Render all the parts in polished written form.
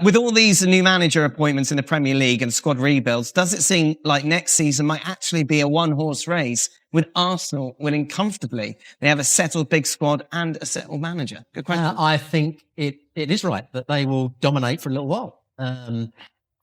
With all these new manager appointments in the Premier League and squad rebuilds, does it seem like next season might actually be a one-horse race with Arsenal winning comfortably? They have a settled big squad and a settled manager. Good question. I think it is right that they will dominate for a little while.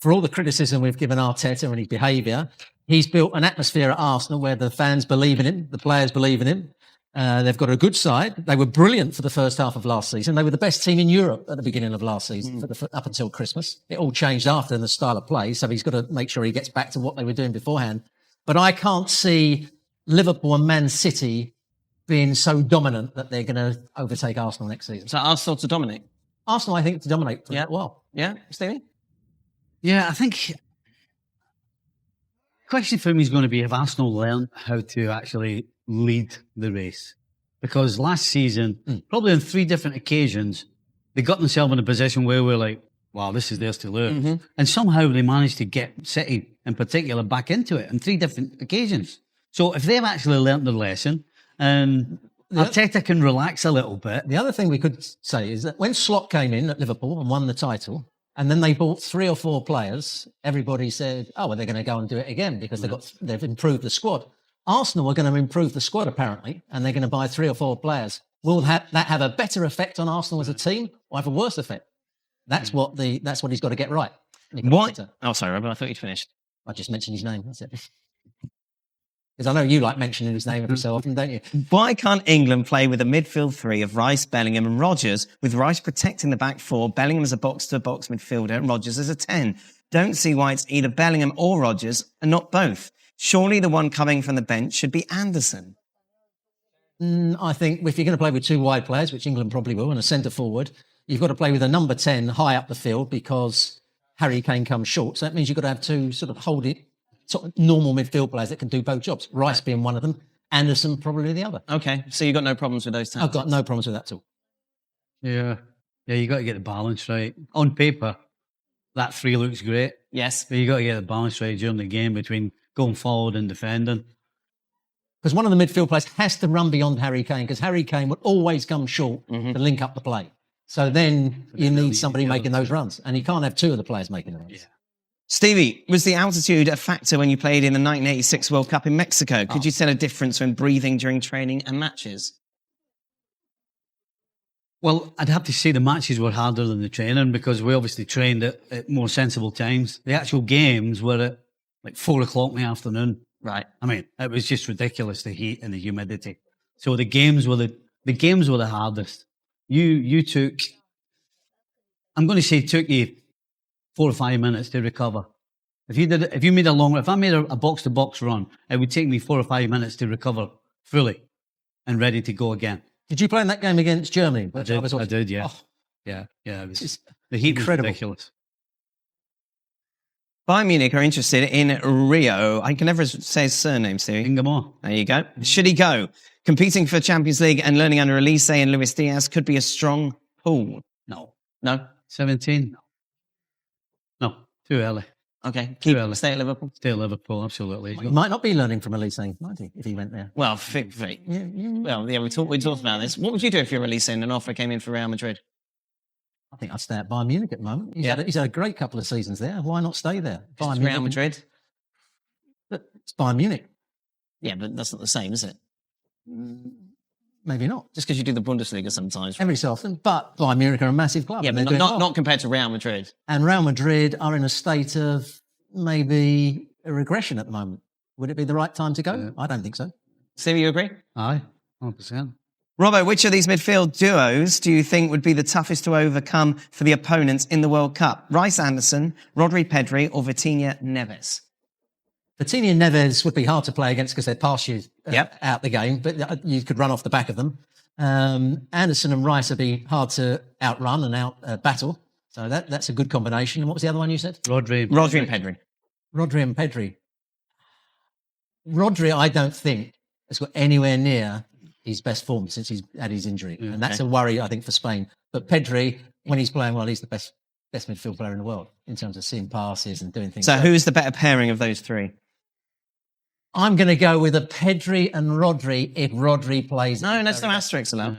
For all the criticism we've given Arteta and his behaviour, he's built an atmosphere at Arsenal where the fans believe in him, the players believe in him. They've got a good side. They were brilliant for the first half of last season. They were the best team in Europe at the beginning of last season, up until Christmas. It all changed after in the style of play, so he's got to make sure he gets back to what they were doing beforehand. But I can't see Liverpool and Man City being so dominant that they're going to overtake Arsenal next season. So Arsenal to dominate? Arsenal, I think, to dominate for a while. Yeah, Stevie? Yeah, I think the question for me is going to be if Arsenal learn how to actually lead the race. Because last season, probably on 3 different occasions, they got themselves in a position where we're like, wow, this is theirs to lose. And somehow they managed to get City in particular back into it on 3 different occasions. So if they've actually learnt their lesson and Arteta can relax a little bit. The other thing we could say is that when Slot came in at Liverpool and won the title, and then they bought 3 or 4 players, everybody said, oh, well, they're going to go and do it again because they've improved the squad. Arsenal are going to improve the squad, apparently, and they're going to buy 3 or 4 players. Will that have a better effect on Arsenal as a team or have a worse effect? That's what he's got to get right. What? Oh, sorry, Robin, I thought you'd finished. I just mentioned his name, that's it. Because I know you like mentioning his name every so often, don't you? Why can't England play with a midfield 3 of Rice, Bellingham and Rodgers, with Rice protecting the back 4, Bellingham as a box-to-box midfielder and Rodgers as a 10? Don't see why it's either Bellingham or Rodgers and not both. Surely the one coming from the bench should be Anderson. I think if you're going to play with 2 wide players, which England probably will, and a centre forward, you've got to play with a number 10 high up the field because Harry Kane comes short. So that means you've got to have 2 sort of hold it, sort of normal midfield players that can do both jobs. Rice being one of them, Anderson probably the other. Okay, so you've got no problems with those tactics? I've got no problems with that at all. Yeah, you got to get the balance right. On paper, that 3 looks great. Yes. But you got to get the balance right during the game between going forward and defending. Because one of the midfield players has to run beyond Harry Kane because Harry Kane would always come short to link up the play. So then you need somebody making those runs. And you can't have 2 of the players making the runs. Yeah. Stevie, was the altitude a factor when you played in the 1986 World Cup in Mexico? Could you tell a difference when breathing during training and matches? Well, I'd have to say the matches were harder than the training because we obviously trained at more sensible times. The actual games were at like 4 o'clock in the afternoon. Right. I mean, it was just ridiculous, the heat and the humidity. So the games were the hardest. You took, I'm going to say, took you 4 or 5 minutes to recover. If I made a box to box run, it would take me 4 or 5 minutes to recover fully and ready to go again. Did you play in that game against Germany? I did, yeah. Oh. Yeah. It was, the heat incredible. was ridiculous. Bayern Munich are interested in Rio. I can never say his surname, Stevie. Ingemar. There you go. Should he go? Competing for Champions League and learning under Elise and Luis Diaz could be a strong pull. No. No? 17? No. Too early. Okay. Stay at Liverpool? Stay at Liverpool, absolutely. He might not be learning from Elise, might he, if he went there? Well, we talked about this. What would you do if you're Elise and an offer came in for Real Madrid? I think I'd stay at Bayern Munich at the moment. He's had a great couple of seasons there. Why not stay there? Real Madrid? It's Bayern Munich. Yeah, but that's not the same, is it? Maybe not. Just because you do the Bundesliga sometimes. Every so often. But Bayern Munich are a massive club. Yeah, but not compared to Real Madrid. And Real Madrid are in a state of maybe a regression at the moment. Would it be the right time to go? Yeah. I don't think so. Stevie, you agree? Aye, 100%. Robbo, which of these midfield duos do you think would be the toughest to overcome for the opponents in the World Cup? Rice Anderson, Rodri Pedri or Vitinha Neves? Vitinha and Neves would be hard to play against because they'd pass you out the game, but you could run off the back of them. Anderson and Rice would be hard to outrun and out-battle. So that's a good combination. And what was the other one you said? Rodri and Pedri. Rodri and Pedri. Rodri, I don't think, has got anywhere near his best form since he's had his injury. Okay. And that's a worry, I think, for Spain. But Pedri, when he's playing well, he's the best midfield player in the world in terms of seeing passes and doing things. So who's the better pairing of those 3? I'm going to go with a Pedri and Rodri if Rodri plays. No asterisks allowed.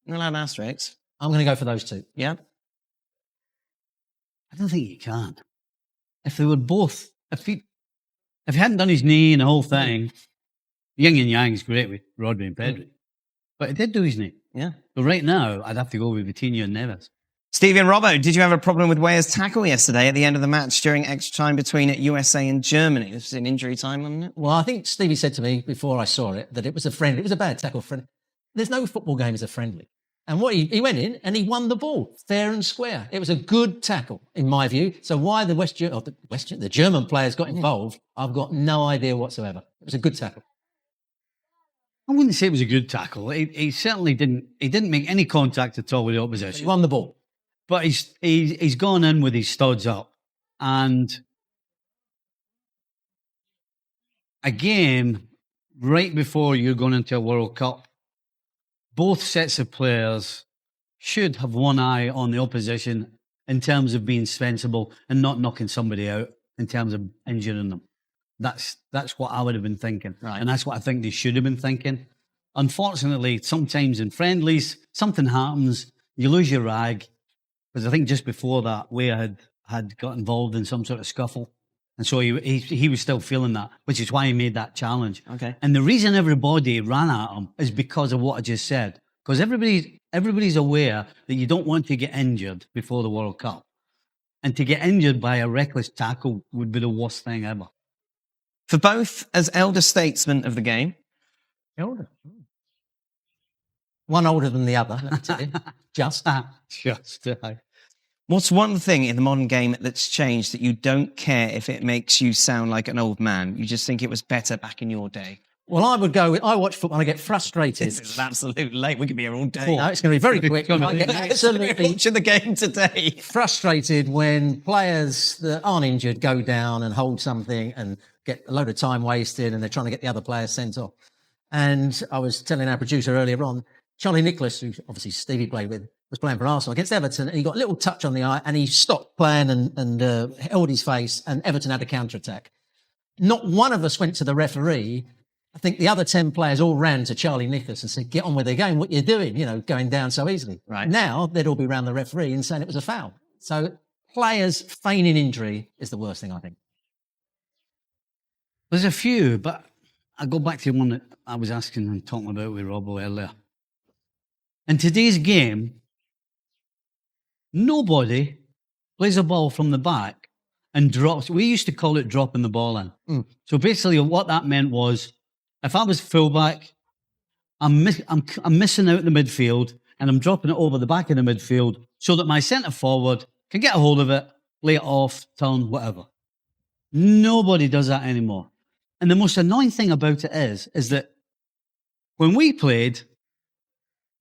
No allowed asterisks. I'm going to go for those 2. Yeah. I don't think you can. If they were both, if he hadn't done his knee and the whole thing, yin and yang is great with Rodri and Pedri. But he did do his knee. Yeah. But right now, I'd have to go with Vitinha and Neves. Stevie and Robbo, did you have a problem with Weah's tackle yesterday at the end of the match during extra time between USA and Germany? This was in injury time, wasn't it? Well, I think Stevie said to me before I saw it that it was a friendly. It was a bad tackle. There's no football game as a friendly. And what he went in and he won the ball fair and square. It was a good tackle, in my view. So why the German players got involved, I've got no idea whatsoever. It was a good tackle. I wouldn't say it was a good tackle. He certainly didn't. He didn't make any contact at all with the opposition. He won the ball. But he's gone in with his studs up. And a game right before you're going into a World Cup, both sets of players should have one eye on the opposition in terms of being sensible and not knocking somebody out in terms of injuring them. That's what I would have been thinking. Right. And that's what I think they should have been thinking. Unfortunately, sometimes in friendlies, something happens, you lose your rag. Because I think just before that, Weah had got involved in some sort of scuffle. And so he was still feeling that, which is why he made that challenge. Okay. And the reason everybody ran at him is because of what I just said. Because everybody's aware that you don't want to get injured before the World Cup. And to get injured by a reckless tackle would be the worst thing ever. For both as elder statesmen of the game, Older. One older than the other, let me tell you. Just. what's one thing in the modern game that's changed that you don't care if it makes you sound like an old man? You just think it was better back in your day? Well, I watch football and I get frustrated. This is an absolute late. We could be here all day. No, it's going to be very quick. I get absolutely Watching the game today. frustrated when players that aren't injured go down and hold something and get a load of time wasted and they're trying to get the other player sent off. And I was telling our producer earlier on, Charlie Nicholas, who obviously Stevie played with, was playing for Arsenal against Everton, and he got a little touch on the eye and he stopped playing and held his face, and Everton had a counter-attack. Not one of us went to the referee. I think the other 10 players all ran to Charlie Nicholas and said, get on with the game, what you're doing, going down so easily. Right. Now, they'd all be around the referee and saying it was a foul. So players feigning injury is the worst thing, I think. There's a few, but I go back to the one that I was asking and talking about with Robbo earlier. In today's game, nobody plays a ball from the back and drops. We used to call it dropping the ball in. So basically what that meant was, if I was fullback, I'm missing out the midfield and I'm dropping it over the back of the midfield so that my centre forward can get a hold of it, lay it off, turn, whatever. Nobody does that anymore. And the most annoying thing about it is that when we played,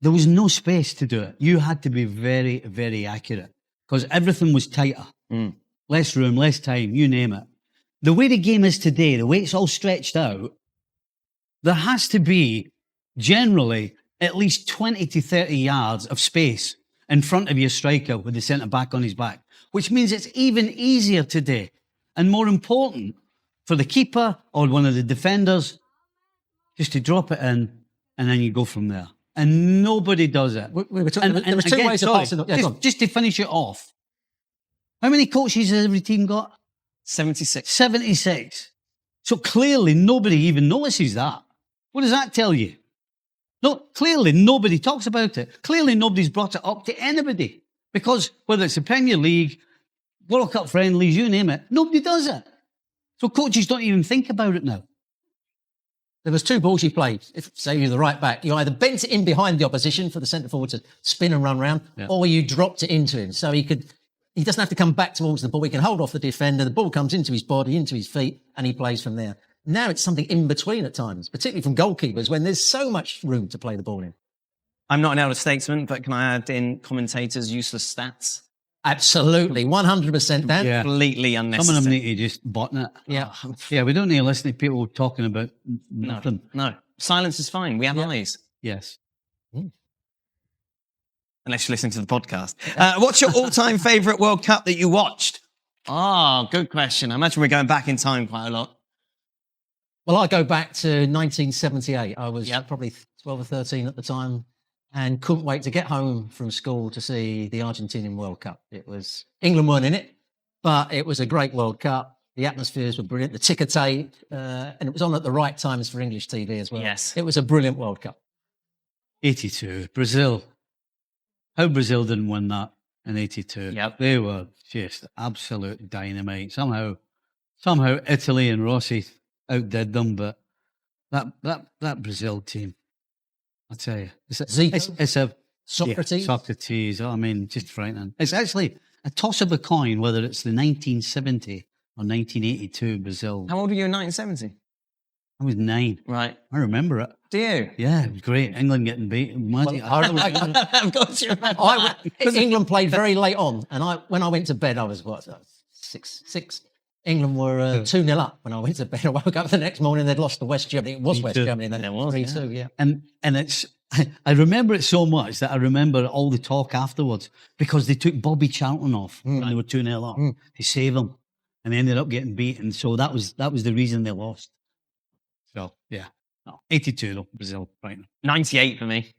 there was no space to do it. You had to be very, very accurate because everything was tighter. Less room, less time, you name it. The way the game is today, the way it's all stretched out, there has to be generally at least 20 to 30 yards of space in front of your striker with the centre-back on his back, which means it's even easier today and more important for the keeper or one of the defenders just to drop it in and then you go from there. And nobody does it. We were talking, there was two ways of passing it. Yeah, just to finish it off. How many coaches has every team got? 76. 76. So clearly nobody even notices that. What does that tell you? No, clearly nobody talks about it. Clearly nobody's brought it up to anybody. Because whether it's the Premier League, World Cup friendlies, you name it, nobody does it. So coaches don't even think about it now. There was two balls you played. If, say, you're the right back, you either bent it in behind the opposition for the centre forward to spin and run round, or you dropped it into him. So he doesn't have to come back towards the ball. He can hold off the defender. The ball comes into his body, into his feet, and he plays from there. Now it's something in between at times, particularly from goalkeepers when there's so much room to play the ball in. I'm not an elder statesman, but can I add in commentators' useless stats? Absolutely, 100%, Dan. Yeah. Completely unnecessary. Some of them need to just button it. Yeah. Yeah, we don't need to listen to people talking about nothing. No. Silence is fine. We have eyes. Yes. Unless you're listening to the podcast. What's your all-time favourite World Cup that you watched? Good question. I imagine we're going back in time quite a lot. Well, I go back to 1978. I was probably 12 or 13 at the time and couldn't wait to get home from school to see the Argentinian World Cup. It was, England weren't in it, But it was a great World Cup. The atmospheres were brilliant. The ticker tape, and it was on at the right times for English TV as well. Yes. It was a brilliant World Cup. 82, Brazil. How Brazil didn't win that in 82. Yep. They were just absolute dynamite. Somehow Italy and Rossi outdid them, but that Brazil team, I tell you, Zico? it's a Socrates? Yeah, Socrates. Oh, I mean, just frightening. It's actually a toss of a coin whether it's the 1970 or 1982 Brazil. How old were you in 1970? I was 9. Right. I remember it. Do you? Yeah, it was great. England getting beaten. Magic. Of course you remember. England played very late on, and when I went to bed, I was what, 6. England were 2-0 up when I went to bed. I woke up the next morning, they'd lost to West Germany. It was West Germany then. It was, 3-2, yeah. And it's, I remember it so much that I remember all the talk afterwards because they took Bobby Charlton off when they were 2-0 up to save him, and they ended up getting beaten. So that was the reason they lost. So yeah, no, 82 though, Brazil, right now. 98 for me.